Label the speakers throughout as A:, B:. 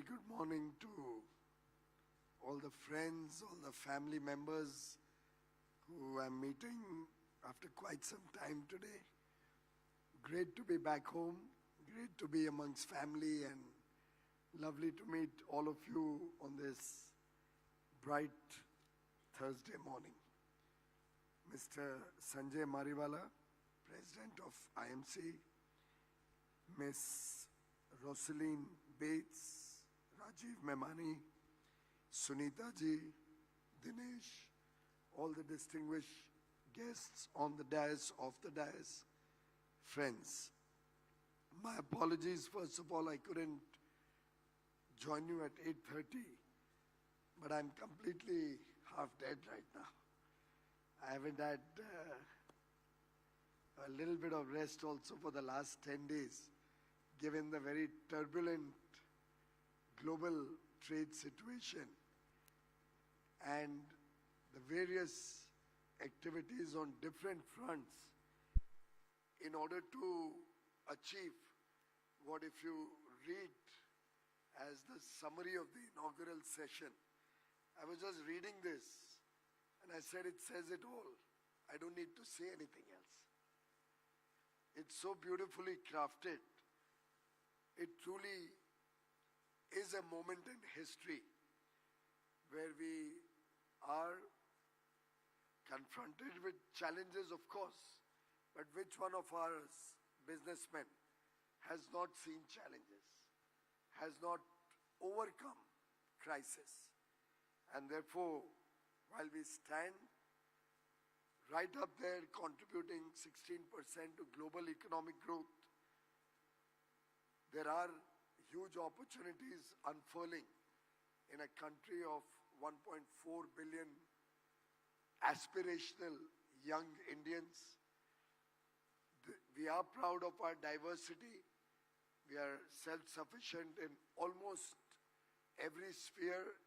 A: very good morning to all the friends, all the family members who I'm meeting after quite some time today. Great to be back home, great to be amongst family, and lovely to meet all of you on this bright Thursday morning. Mr. Sanjay Mariwala, President of IMC, Ms. Rosaline Bates, Rajiv Memani, Sunita ji, Dinesh, all the distinguished guests on the dais, off the dais, friends. My apologies, first of all, I couldn't join you at 8:30, but I'm completely half dead right now. I haven't had a little bit of rest also for the last 10 days, given the very turbulent global trade situation and the various activities on different fronts in order to achieve what, if you read as the summary of the inaugural session, I was just reading this and I said it says it all. I don't need to say anything else. It's so beautifully crafted. It truly is a moment in history where we are confronted with challenges, of course, but which one of our businessmen has not seen challenges, has not overcome crisis? And therefore, while we stand right up there contributing 16% to global economic growth, there are huge opportunities unfurling in a country of 1.4 billion aspirational young Indians. We are proud of our diversity. We are self-sufficient in almost every sphere,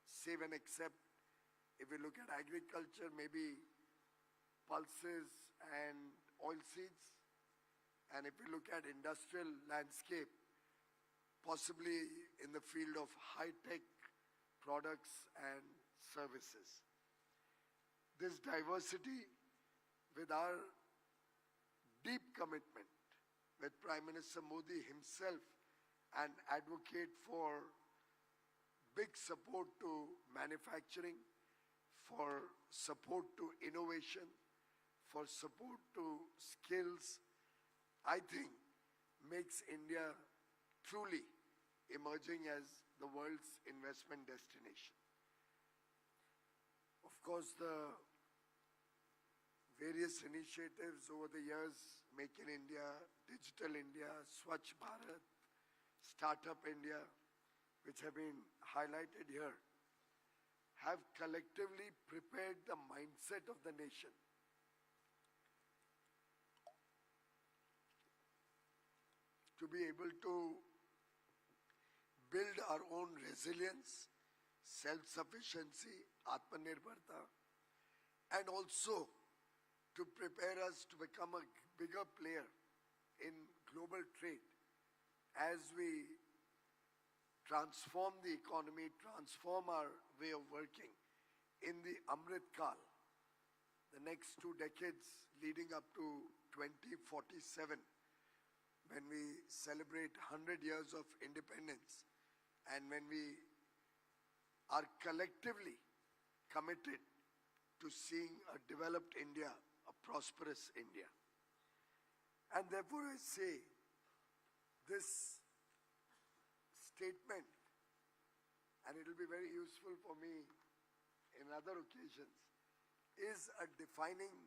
A: save and except if we look at agriculture, maybe pulses and oilseeds. And if we look at industrial landscape, possibly in the field of high-tech products and services. This diversity, with our deep commitment with Prime Minister Modi himself, an advocate for big support to manufacturing, for support to innovation, for support to skills, I think makes India truly emerging as the world's investment destination. Of course, the various initiatives over the years, Make in India, Digital India, Swachh Bharat, Startup India, which have been highlighted here, have collectively prepared the mindset of the nation to be able to build our own resilience, self-sufficiency, Atmanirbharta, and also to prepare us to become a bigger player in global trade as we transform the economy, transform our way of working in the Amrit Kal, the next 2 decades leading up to 2047, when we celebrate 100 years of independence and when we are collectively committed to seeing a developed India, a prosperous India. And therefore I say this statement, and it will be very useful for me in other occasions, is a defining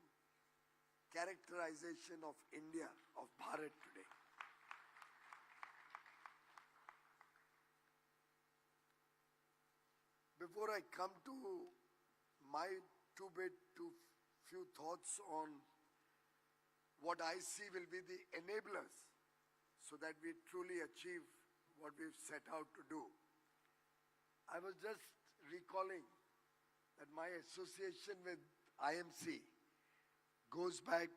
A: characterization of India, of Bharat today. Before I come to my two few thoughts on what I see will be the enablers so that we truly achieve what we've set out to do, I was just recalling that my association with IMC goes back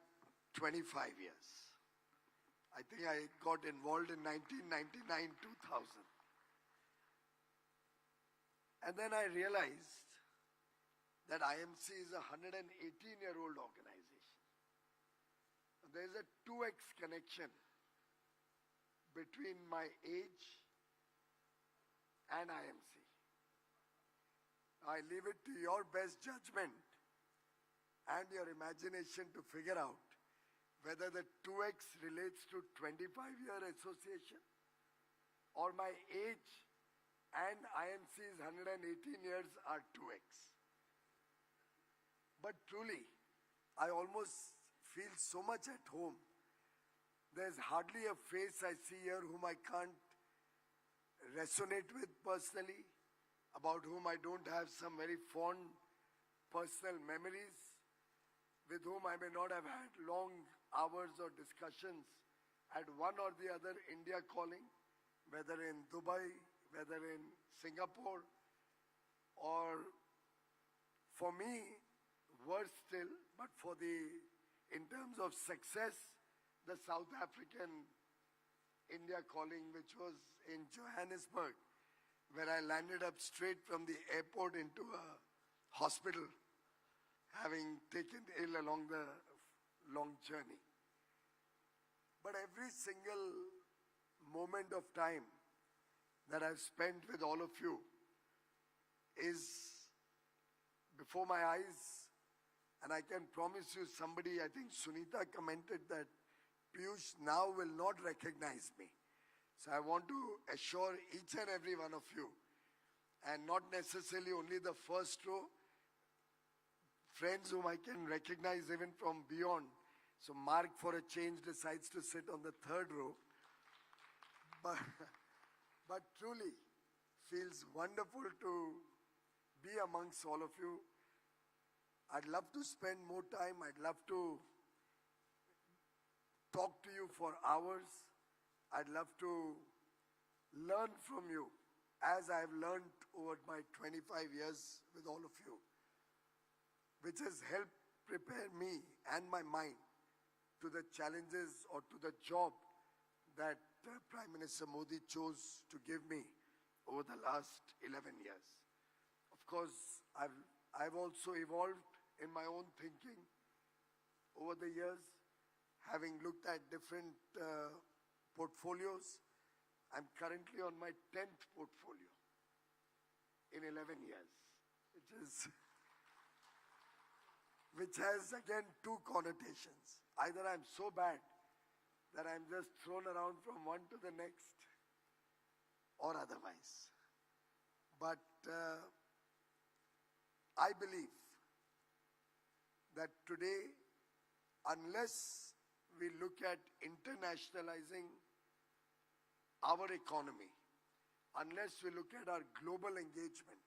A: 25 years. I think I got involved in 1999-2000. And then I realized that IMC is a 118-year-old organization. There is a 2x connection between my age and IMC. I leave it to your best judgment and your imagination to figure out whether the 2x relates to 25-year association or my age and IMC's 118 years are 2x. But truly, I almost feel so much at home. There's hardly a face I see here whom I can't resonate with personally, about whom I don't have some very fond personal memories, with whom I may not have had long hours or discussions at one or the other India calling, whether in Dubai, whether in Singapore, or for me, worse still, but for in terms of success, the South African India calling, which was in Johannesburg, where I landed up straight from the airport into a hospital, having taken ill along the long journey. But every single moment of time that I've spent with all of you is before my eyes, and I can promise you somebody, I think Sunita commented that Piyush now will not recognize me. So I want to assure each and every one of you, and not necessarily only the first row, friends whom I can recognize even from beyond. So Mark, for a change, decides to sit on the third row. But truly feels wonderful to be amongst all of you. I'd love to spend more time. I'd love to talk to you for hours. I'd love to learn from you as I've learned over my 25 years with all of you, which has helped prepare me and my mind to the challenges or to the job that Prime Minister Modi chose to give me over the last 11 years. Of course, I've also evolved in my own thinking over the years, having looked at different portfolios. I'm currently on my 10th portfolio in 11 years, which has again two connotations. Either I'm so bad that I'm just thrown around from one to the next, or otherwise. But I believe that today, unless we look at internationalizing our economy, unless we look at our global engagement,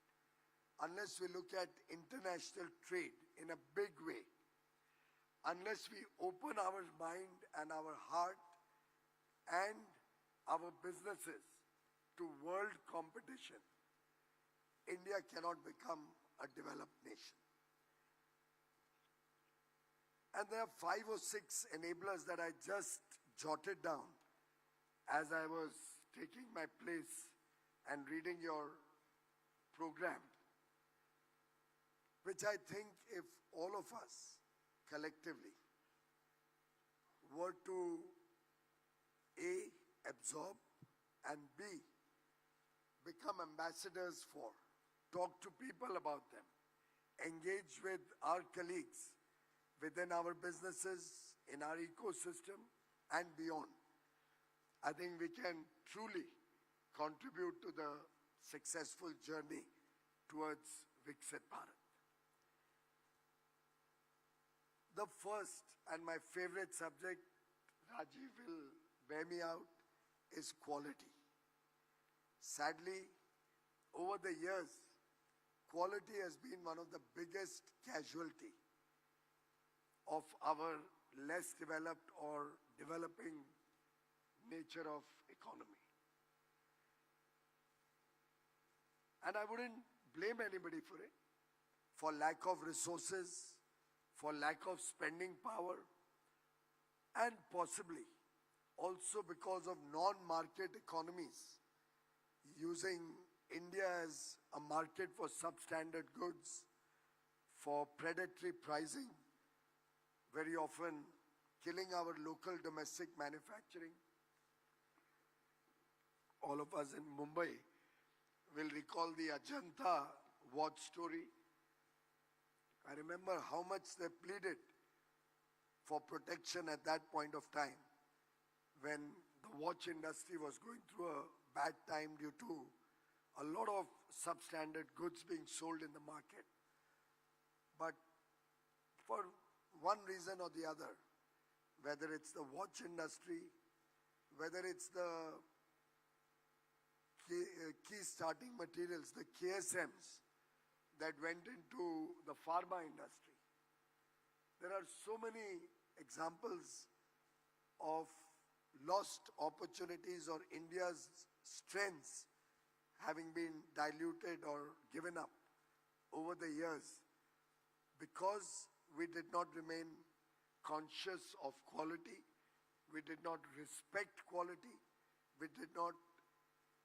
A: unless we look at international trade in a big way, unless we open our mind and our heart and our businesses to world competition, India cannot become a developed nation. And there are 5 or 6 enablers that I just jotted down as I was taking my place and reading your program, which I think if all of us collectively were to A, absorb, and B, become ambassadors for, talk to people about them, engage with our colleagues within our businesses, in our ecosystem, and beyond, I think we can truly contribute to the successful journey towards Viksit Bharat. The first and my favorite subject, Rajiv will bear me out, is quality. Sadly, over the years, quality has been one of the biggest casualty of our less developed or developing nature of economy. And I wouldn't blame anybody for it, for lack of resources, for lack of spending power, and possibly also because of non-market economies using India as a market for substandard goods, for predatory pricing, very often killing our local domestic manufacturing. All of us in Mumbai will recall the Ajanta watch story. I remember how much they pleaded for protection at that point of time when the watch industry was going through a bad time due to a lot of substandard goods being sold in the market. But for one reason or the other, whether it's the watch industry, whether it's the key starting materials, the KSMs that went into the pharma industry. There are so many examples of lost opportunities or India's strengths having been diluted or given up over the years because we did not remain conscious of quality, we did not respect quality, we did not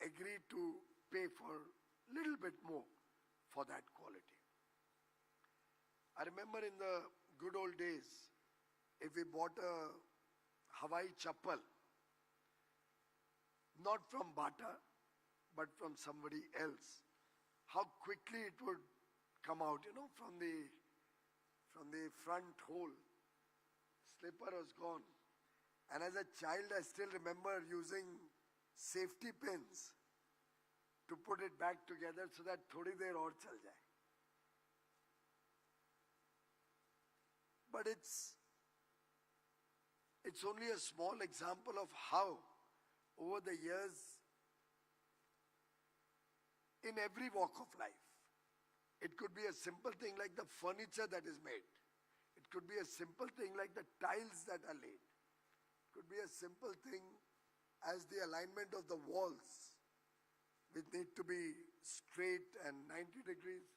A: agree to pay for a little bit more for that quality. I remember in the good old days, if we bought a Hawaii chappal, not from Bata, but from somebody else, how quickly it would come out, from the front hole. Slipper was gone. And as a child, I still remember using safety pins to put it back together so that thodi der aur chal jaye. But it's only a small example of how over the years in every walk of life, it could be a simple thing like the furniture that is made. It could be a simple thing like the tiles that are laid. It could be a simple thing as the alignment of the walls, which need to be straight and 90 degrees.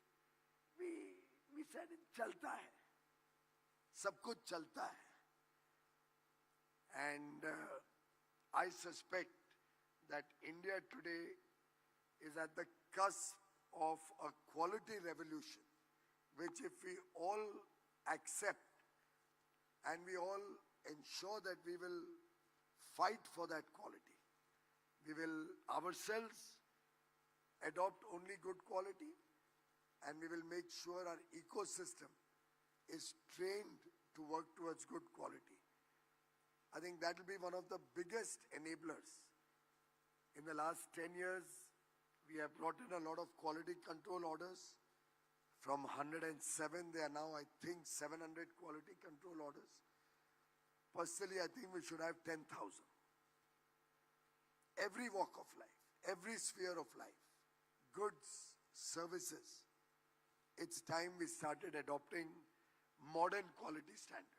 A: We said it chalta hai. Sab kuch chalta hai. And I suspect that India today is at the cusp of a quality revolution, which if we all accept and we all ensure that we will fight for that quality, we will ourselves adopt only good quality, and we will make sure our ecosystem is trained to work towards good quality. I think that will be one of the biggest enablers. In the last 10 years, we have brought in a lot of quality control orders. From 107, there are now, I think, 700 quality control orders. Personally, I think we should have 10,000. Every walk of life, every sphere of life, goods, services, it's time we started adopting modern quality standards.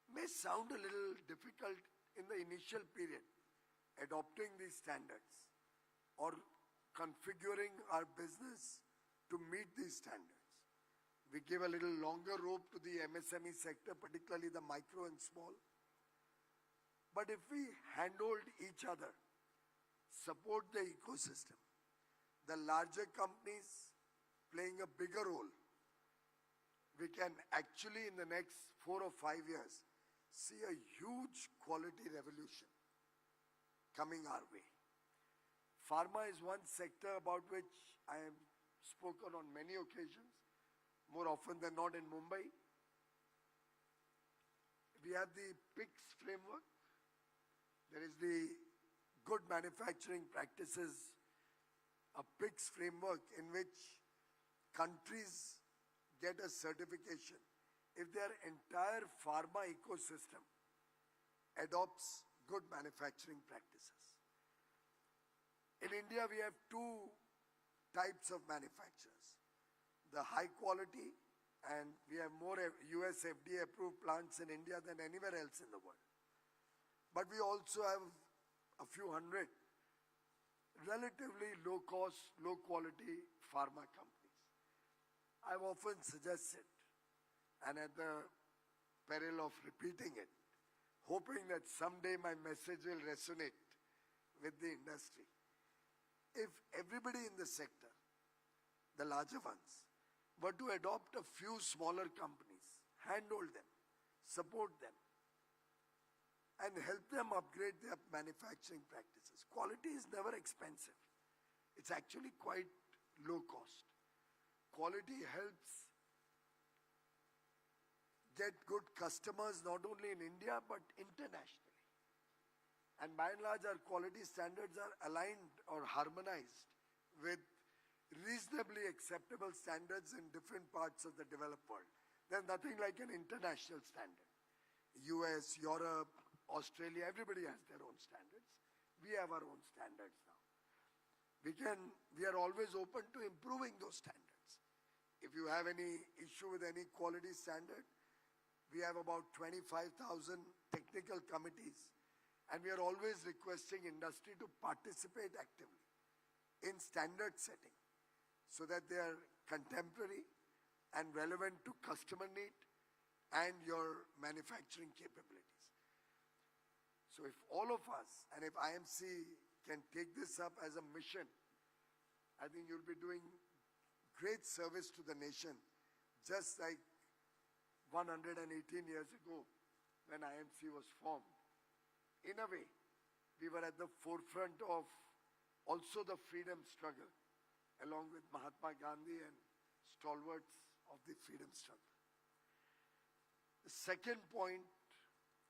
A: May sound a little difficult in the initial period, adopting these standards or configuring our business to meet these standards. We give a little longer rope to the MSME sector, particularly the micro and small. But if we handhold each other, support the ecosystem, the larger companies playing a bigger role, we can actually in the next 4 or 5 years see a huge quality revolution coming our way. Pharma is one sector about which I have spoken on many occasions, more often than not in Mumbai. We have the PICS framework. There is the Good Manufacturing Practices, a PICS framework in which countries get a certification if their entire pharma ecosystem adopts good manufacturing practices. In India, we have two types of manufacturers. The high quality, and we have more US FDA approved plants in India than anywhere else in the world. But we also have a few hundred relatively low cost, low quality pharma companies. I've often suggested, and at the peril of repeating it, hoping that someday my message will resonate with the industry. If everybody everybody in the sector, the larger ones, were to adopt a few smaller companies, handhold them, support them, and help them upgrade their manufacturing practices. Quality is never expensive. It's actually quite low cost. Quality helps get good customers not only in India but internationally. And by and large, our quality standards are aligned or harmonized with reasonably acceptable standards in different parts of the developed world. There's nothing like an international standard. US, Europe, Australia, everybody has their own standards. We have our own standards now. We are always open to improving those standards. If you have any issue with any quality standard, we have about 25,000 technical committees, and we are always requesting industry to participate actively in standard setting so that they are contemporary and relevant to customer need and your manufacturing capabilities. So if all of us, and if IMC can take this up as a mission, I think you'll be doing great service to the nation, just like 118 years ago when IMC was formed. In a way, we were at the forefront of also the freedom struggle, along with Mahatma Gandhi and stalwarts of the freedom struggle. The second point,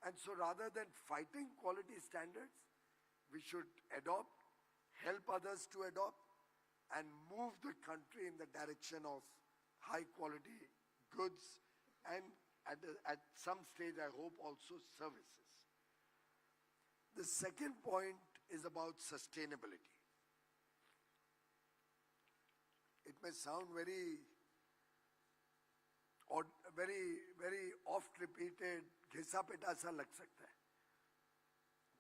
A: and so rather than fighting quality standards, we should adopt, help others to adopt, and move the country in the direction of high quality goods and at some stage, I hope, also services. The second point is about sustainability. It may sound very oft repeated, घिसा पिटा सा लग सकता है.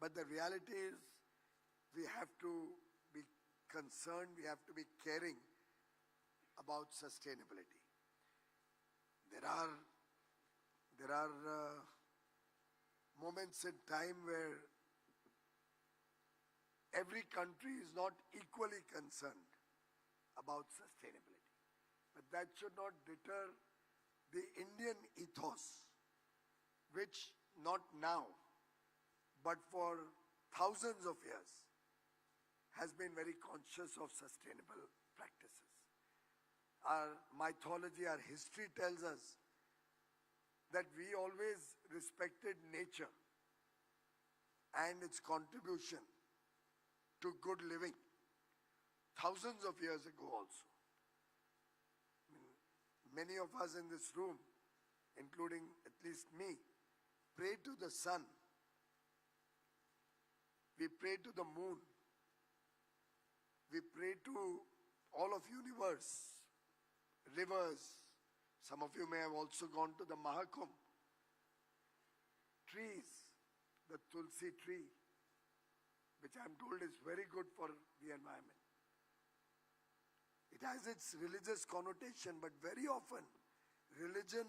A: But the reality is, we have to be concerned, we have to be caring about sustainability. There are moments in time where every country is not equally concerned about sustainability. But that should not deter the Indian ethos, which not now, but for thousands of years, has been very conscious of sustainable practices. Our mythology, our history tells us that we always respected nature and its contribution to good living, thousands of years ago also. Many of us in this room, including at least me, pray to the sun. We pray to the moon. We pray to all of universe, rivers. Some of you may have also gone to the Mahakumbh. Trees, the Tulsi tree, which I am told is very good for the environment. It has its religious connotation, but very often religion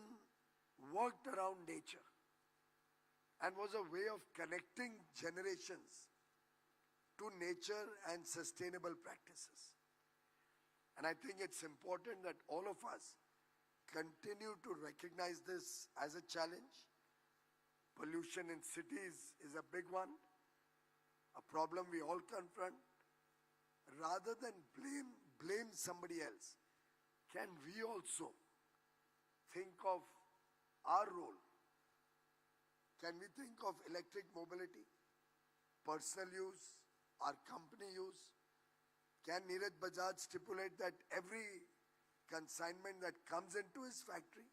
A: worked around nature and was a way of connecting generations to nature and sustainable practices. And I think it's important that all of us continue to recognize this as a challenge. Pollution in cities is a big one, a problem we all confront. Rather than blame somebody else, can we also think of our role? Can we think of electric mobility, personal use, our company use? Can Neeraj Bajaj stipulate that every consignment that comes into his factory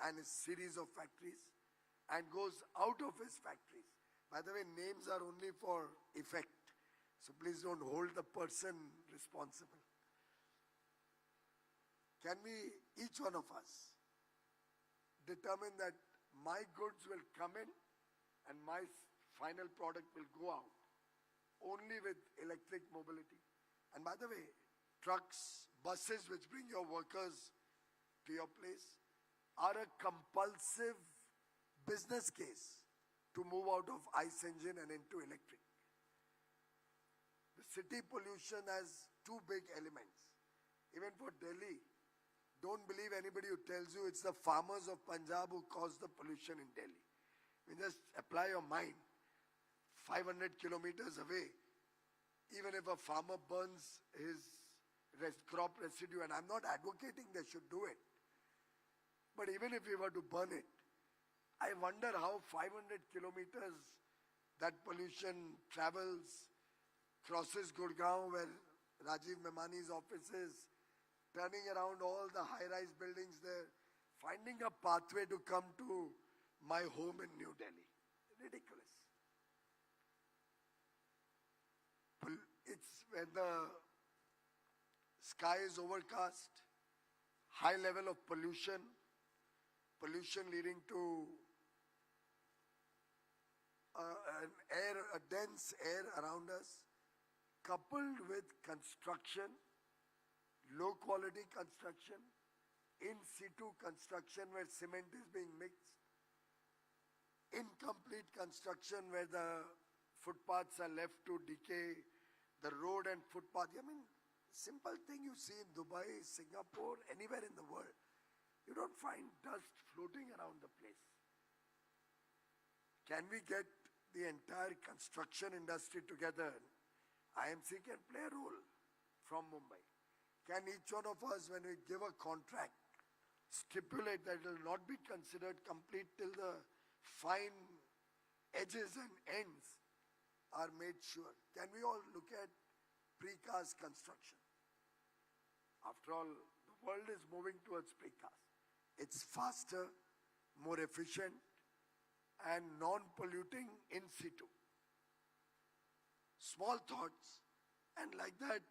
A: and his series of factories and goes out of his factories? By the way, names are only for effect, so please don't hold the person responsible. Can we, each one of us, determine that my goods will come in and my final product will go out only with electric mobility? And by the way, trucks, buses which bring your workers to your place are a compulsive business case to move out of ICE engine and into electric. The city pollution has two big elements. Even for Delhi, don't believe anybody who tells you it's the farmers of Punjab who caused the pollution in Delhi. You just apply your mind. 500 kilometers away, even if a farmer burns his crop residue, and I'm not advocating they should do it, but even if we were to burn it, I wonder how 500 kilometers that pollution travels, crosses Gurgaon where Rajiv Memani's office is, turning around all the high-rise buildings there, finding a pathway to come to my home in New Delhi. Ridiculous. It's when the sky is overcast, high level of pollution, pollution leading to a dense air around us, coupled with construction, low quality construction, in situ construction where cement is being mixed, incomplete construction where the footpaths are left to decay, the road and footpath. I mean, simple thing you see in Dubai, Singapore, anywhere in the world. You don't find dust floating around the place. Can we get the entire construction industry together? IMC can play a role from Mumbai. Can each one of us, when we give a contract, stipulate that it will not be considered complete till the fine edges and ends are made sure? Can we all look at precast construction? After all, the world is moving towards precast. It's faster, more efficient, and non-polluting in situ. Small thoughts, and like that,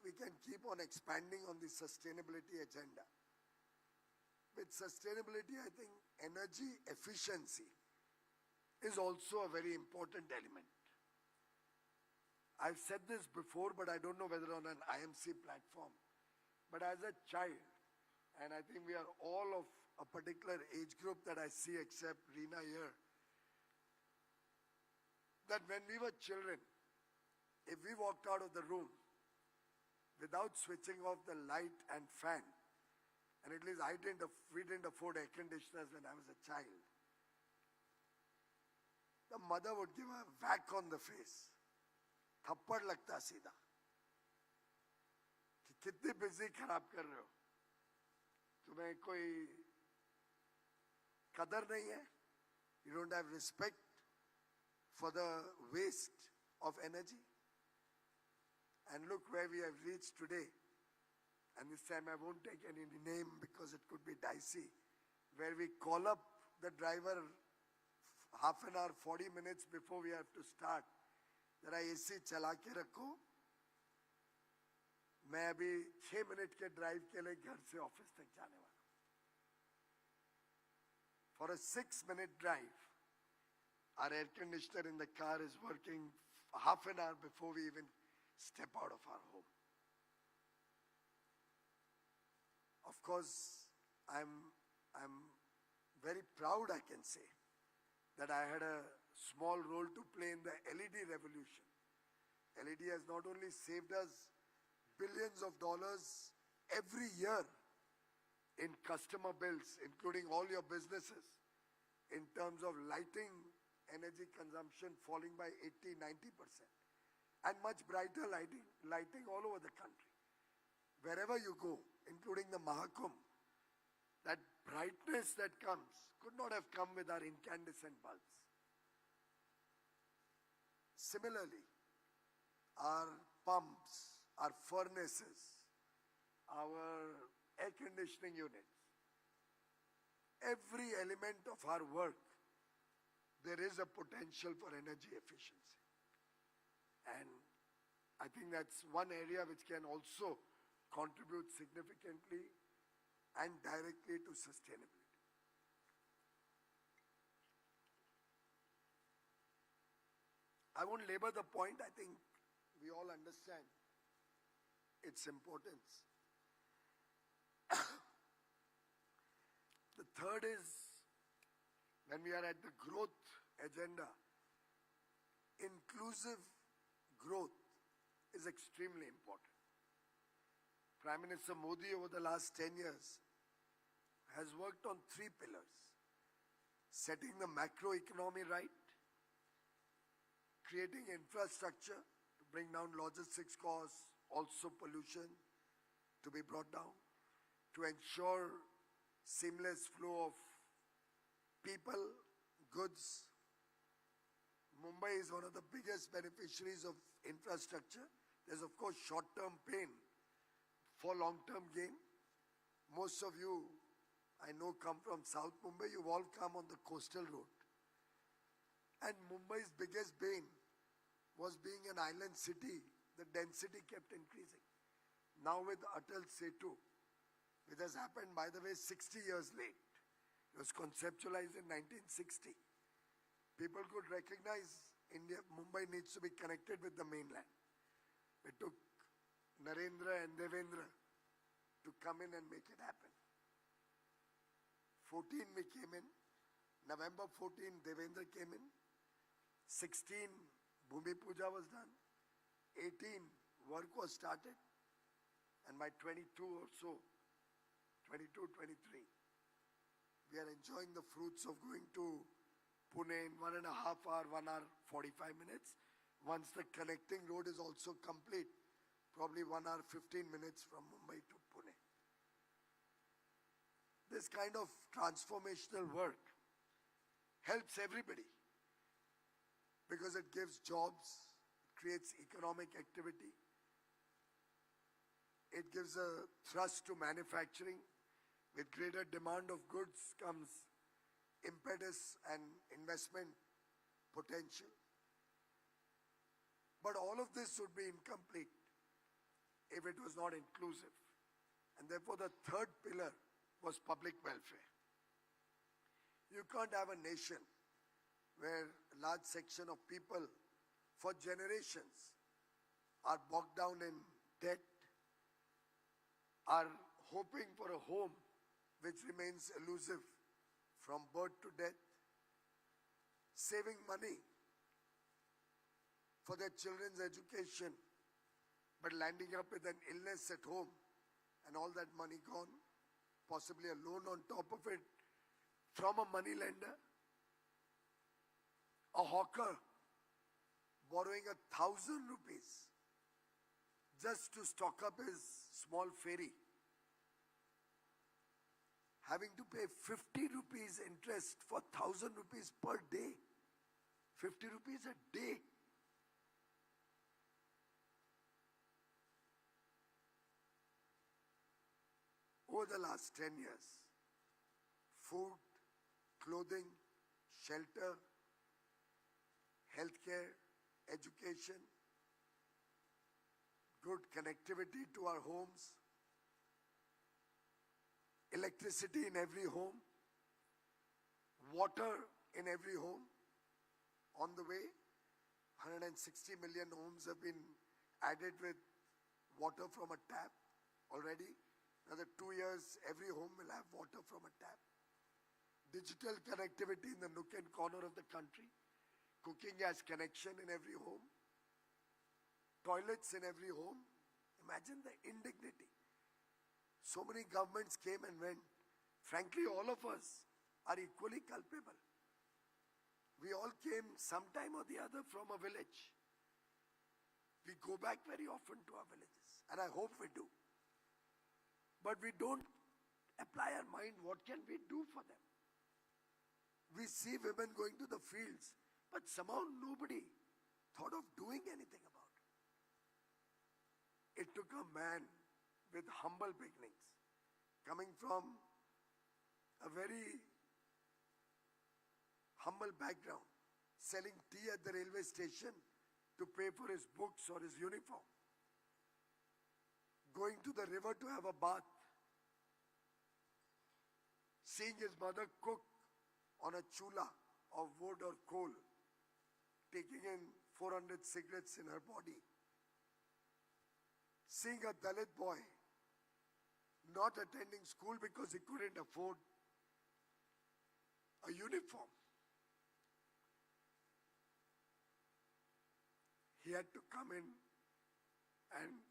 A: we can keep on expanding on the sustainability agenda. With sustainability, I think energy efficiency is also a very important element. I've said this before, but I don't know whether on an IMC platform. But as a child, and I think we are all of a particular age group that I see except Reena here, that when we were children, if we walked out of the room without switching off the light and fan, and at least we didn't afford air conditioners when I was a child, the mother would give a whack on the face. थप्पड़ लगता सीधा कि कितनी बिजली खराब कर रहे हो, तुम्हें कोई कदर नहीं है, you don't have respect for the waste of energy. And look where we have reached today. And this time I won't take any name because it could be dicey, where we call up the driver half an hour, 40 minutes before we have to start. जरा AC चला के रखो, मैं अभी 6 minute के drive के लिए घर से ऑफिस तक जाने वाला हूं. For a 6-minute drive, our air conditioner in the car is working half an hour before we even step out of our home. Of course, I'm very proud, I can say, that I had a small role to play in the LED revolution. LED has not only saved us billions of dollars every year in customer bills, including all your businesses, in terms of lighting, energy consumption falling by 80-90%, and much brighter lighting all over the country. Wherever you go, including the Mahakumbh, that brightness that comes could not have come with our incandescent bulbs. Similarly, our pumps, our furnaces, our air conditioning units, every element of our work, there is a potential for energy efficiency. And I think that's one area which can also contribute significantly and directly to sustainability. I won't labor the point. I think we all understand its importance. The third is, when we are at the growth agenda, inclusive growth is extremely important. Prime Minister Modi over the last 10 years has worked on three pillars: setting the macroeconomy right, creating infrastructure to bring down logistics costs, also pollution to be brought down, to ensure seamless flow of people, goods. Mumbai is one of the biggest beneficiaries of infrastructure. There's of course short-term pain for long-term gain. Most of you, I know, come from South Mumbai. You've all come on the coastal road. And Mumbai's biggest bane was being an island city. The density kept increasing. Now with Atal Setu, it has happened, by the way, 60 years late. It was conceptualized in 1960. People could recognize India, Mumbai needs to be connected with the mainland. It took Narendra and Devendra to come in and make it happen. 14 we came in. November 14, Devendra came in. 16, Bhumi Puja was done. 18, work was started. And by 22 or so, 22, 23, we are enjoying the fruits of going to Pune in 1.5 hours, 1 hour, 45 minutes. Once the connecting road is also complete, probably 1 hour, 15 minutes from Mumbai to Pune. This kind of transformational work helps everybody because it gives jobs, it creates economic activity, it gives a thrust to manufacturing. With greater demand of goods comes impetus and investment potential. But all of this would be incomplete if it was not inclusive. And therefore the third pillar was public welfare. You can't have a nation where a large section of people for generations are bogged down in debt, are hoping for a home which remains elusive from birth to death, saving money for their children's education, but landing up with an illness at home and all that money gone, possibly a loan on top of it from a money lender, a hawker borrowing 1,000 rupees just to stock up his small ferry, having to pay 50 rupees interest for 1,000 rupees per day. 50 rupees a day. Over the last 10 years, food, clothing, shelter, healthcare, education, good connectivity to our homes, electricity in every home, water in every home. On the way, 160 million homes have been added with water from a tap already. Another 2 years, every home will have water from a tap. Digital connectivity in the nook and corner of the country. Cooking gas connection in every home. Toilets in every home. Imagine the indignity. So many governments came and went. Frankly, all of us are equally culpable. We all came sometime or the other from a village. We go back very often to our villages, and I hope we do. But we don't apply our mind, what can we do for them? We see women going to the fields, but somehow nobody thought of doing anything about it. It took a man with humble beginnings, coming from a very humble background, selling tea at the railway station to pay for his books or his uniform, going to the river to have a bath, seeing his mother cook on a chula of wood or coal, taking in 400 cigarettes in her body, seeing a Dalit boy not attending school because he couldn't afford a uniform. He had to come in and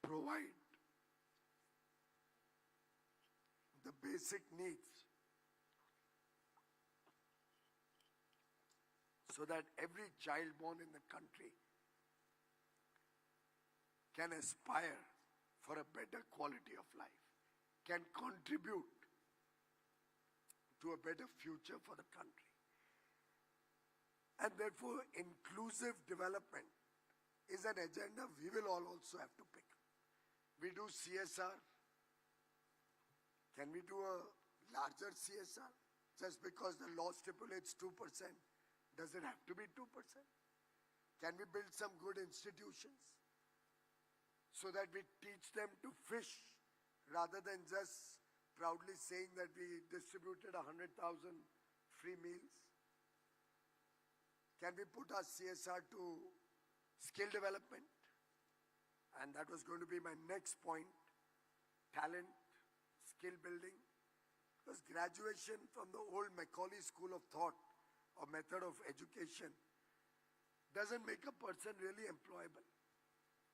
A: provide the basic needs so that every child born in the country can aspire for a better quality of life, can contribute to a better future for the country. And therefore, inclusive development is an agenda we will all also have to pick. We do CSR. Can we do a larger CSR? Just because the law stipulates 2%, does it have to be 2%? Can we build some good institutions so that we teach them to fish rather than just proudly saying that we distributed 100,000 free meals? Can we put our CSR to skill development? And that was going to be my next point, talent, skill building. Because graduation from the old Macaulay school of thought or method of education doesn't make a person really employable.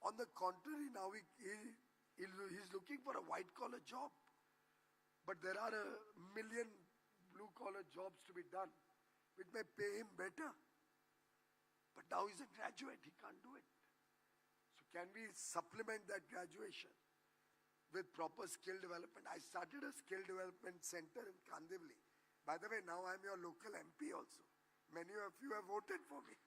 A: On the contrary, now he's looking for a white-collar job. But there are 1 million blue-collar jobs to be done, which may pay him better. But now he's a graduate, he can't do it. So can we supplement that graduation with proper skill development? I started a skill development center in Kandivali. By the way, now I'm your local MP also. Many of you have voted for me.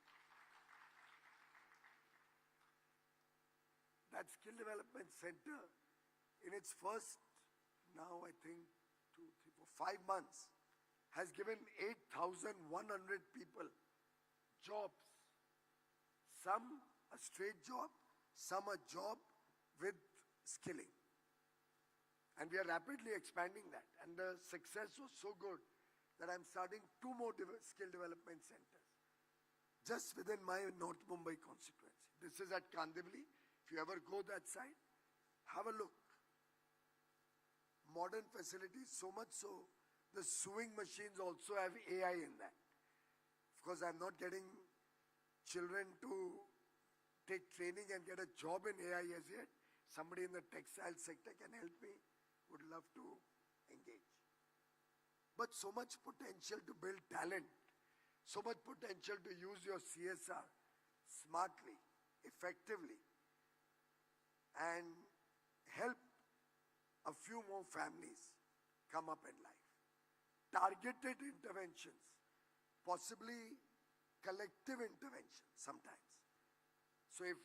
A: That skill development center, in its first, now I think 2, 3, 4, 5 months, has given 8,100 people jobs. Some a straight job, some a job with skilling. And we are rapidly expanding that. And the success was so good that I'm starting 2 more skill development centers just within my North Mumbai constituency. This is at Kandivali. If you ever go that side, have a look. Modern facilities, so much so, the sewing machines also have AI in that. Of course, I'm not getting children to take training and get a job in AI as yet. Somebody in the textile sector can help me. Would love to engage. But so much potential to build talent, so much potential to use your CSR smartly, effectively, and help a few more families come up in life. Targeted interventions, possibly collective interventions sometimes. So if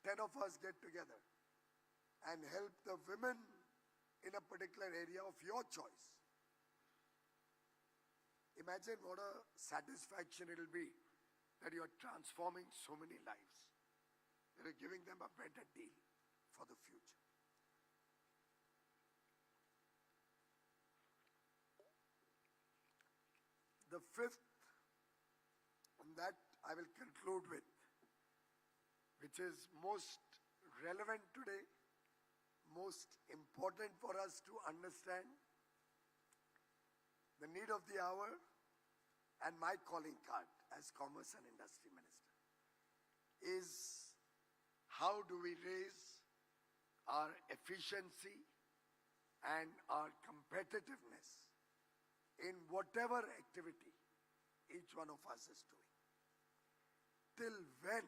A: 10 of us get together and help the women in a particular area of your choice, imagine what a satisfaction it will be that you are transforming so many lives. That are giving them a better deal for the future. The fifth, and that I will conclude with, which is most relevant today, most important for us to understand, the need of the hour, and my calling card as Commerce and Industry Minister, is how do we raise our efficiency and our competitiveness in whatever activity each one of us is doing. Till when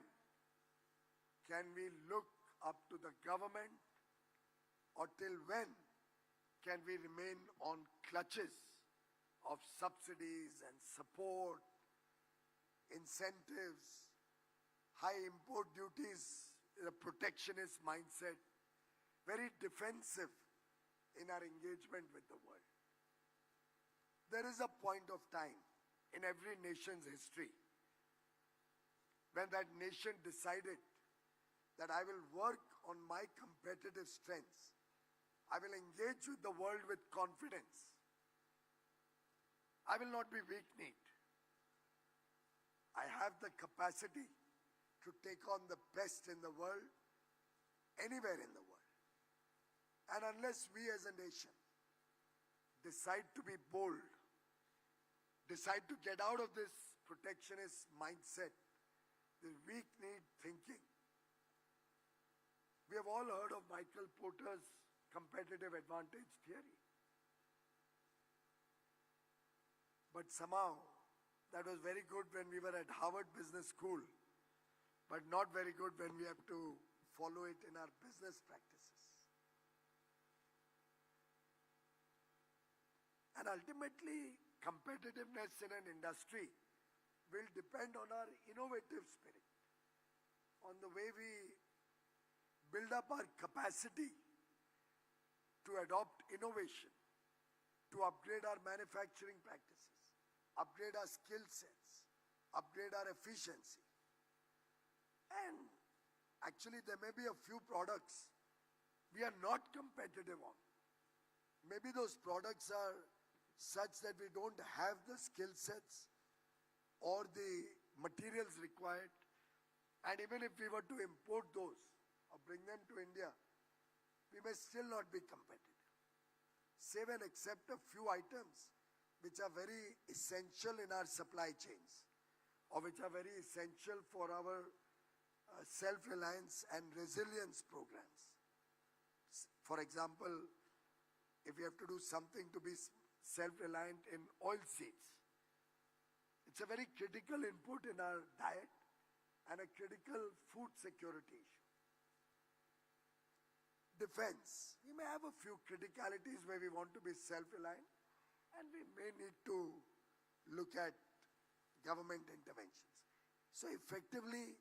A: can we look up to the government, or till when can we remain on clutches of subsidies and support, incentives, high import duties, the protectionist mindset, very defensive in our engagement with the world? There is a point of time in every nation's history when that nation decided that I will work on my competitive strengths. I will engage with the world with confidence. I will not be weak-kneed. I have the capacity to take on the best in the world, anywhere in the world. And unless we as a nation decide to be bold, decide to get out of this protectionist mindset, the weak-kneed thinking. We have all heard of Michael Porter's competitive advantage theory. But somehow, that was very good when we were at Harvard Business School, but not very good when we have to follow it in our business practices. And ultimately, competitiveness in an industry will depend on our innovative spirit, on the way we build up our capacity to adopt innovation, to upgrade our manufacturing practices, upgrade our skill sets, upgrade our efficiency. And actually, there may be a few products we are not competitive on. Maybe those products are such that we don't have the skill sets or the materials required. And even if we were to import those or bring them to India, we may still not be competitive. Save and except a few items which are very essential in our supply chains, or which are very essential for our self-reliance and resilience programs. For example, if we have to do something to be self-reliant in oil seeds, it's a very critical input in our diet and a critical food security issue. Defense, we may have a few criticalities where we want to be self-reliant, and we may need to look at government interventions. So effectively,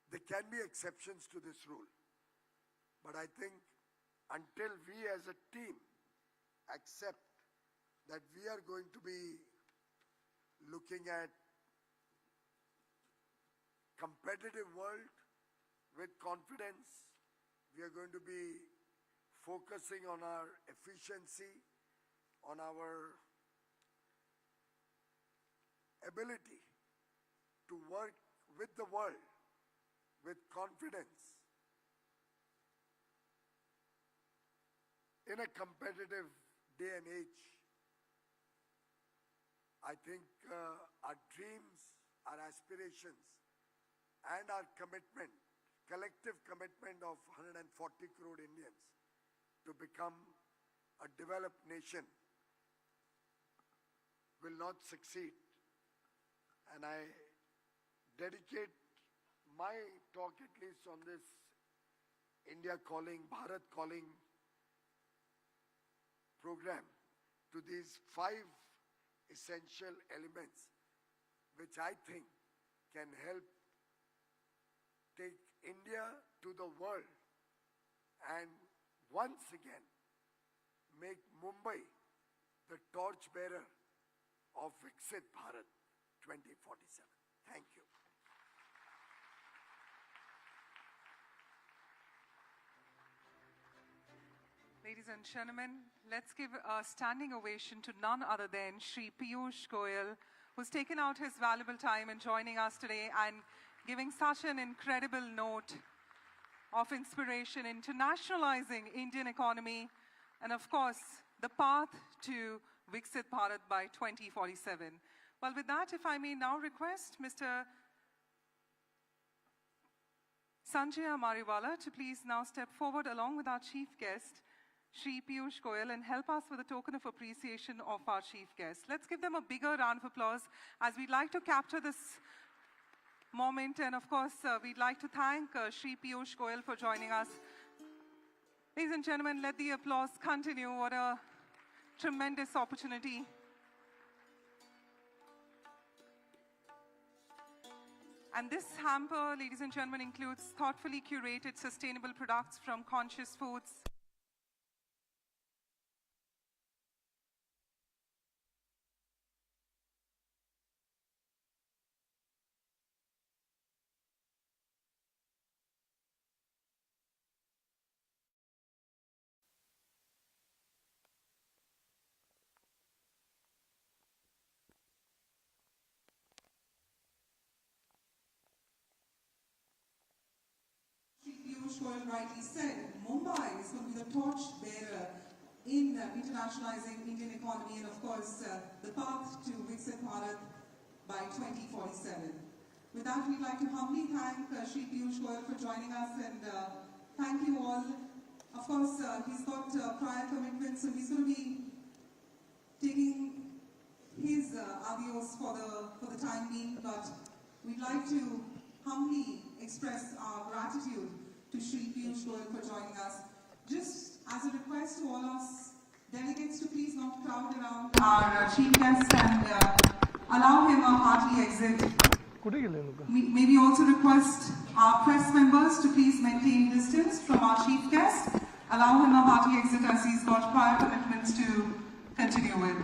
A: there can be exceptions to this rule. But I think until we as a team accept that we are going to be looking at competitive world with confidence, we are going to be focusing on our efficiency, on our ability to work with the world with confidence in a competitive day and age. I think our dreams, our aspirations, and our commitment, collective commitment of 140 crore Indians to become a developed nation will not succeed. And I dedicate my talk, at least on this India Calling, Bharat Calling program, to these 5 essential elements which I think can help take India to the world and once again make Mumbai the torchbearer of Viksit Bharat 2047. Thank you.
B: Ladies and gentlemen, let's give a standing ovation to none other than Shri Piyush Goyal, who's taken out his valuable time in joining us today and giving such an incredible note of inspiration, internationalizing Indian economy, and of course, the path to Viksit Bharat by 2047. Well, with that, if I may now request Mr. Sanjay Mariwala to please now step forward along with our chief guest, Shri Piyush Goyal, and help us with a token of appreciation of our chief guest. Let's give them a bigger round of applause as we'd like to capture this moment. And of course, we'd like to thank Shri Piyush Goyal for joining us. Ladies and gentlemen, let the applause continue. What a tremendous opportunity. And this hamper, ladies and gentlemen, includes thoughtfully curated sustainable products from Conscious Foods. Piyush Goyal rightly said, Mumbai is going to be the torch bearer in internationalizing Indian economy and of course the path to Viksit Bharat by 2047. With that, we'd like to humbly thank Shri Piyush Goyal for joining us and thank you all. Of course, he's got prior commitments, so he's going to be taking his adios for the time being, but we'd like to humbly express our gratitude to Shri Piyush Goyal for joining us. Just as a request to all us delegates to please not crowd around our chief guest and allow him a hearty exit. Maybe also request our press members to please maintain distance from our chief guest. Allow him a hearty exit as he's got prior commitments to continue with.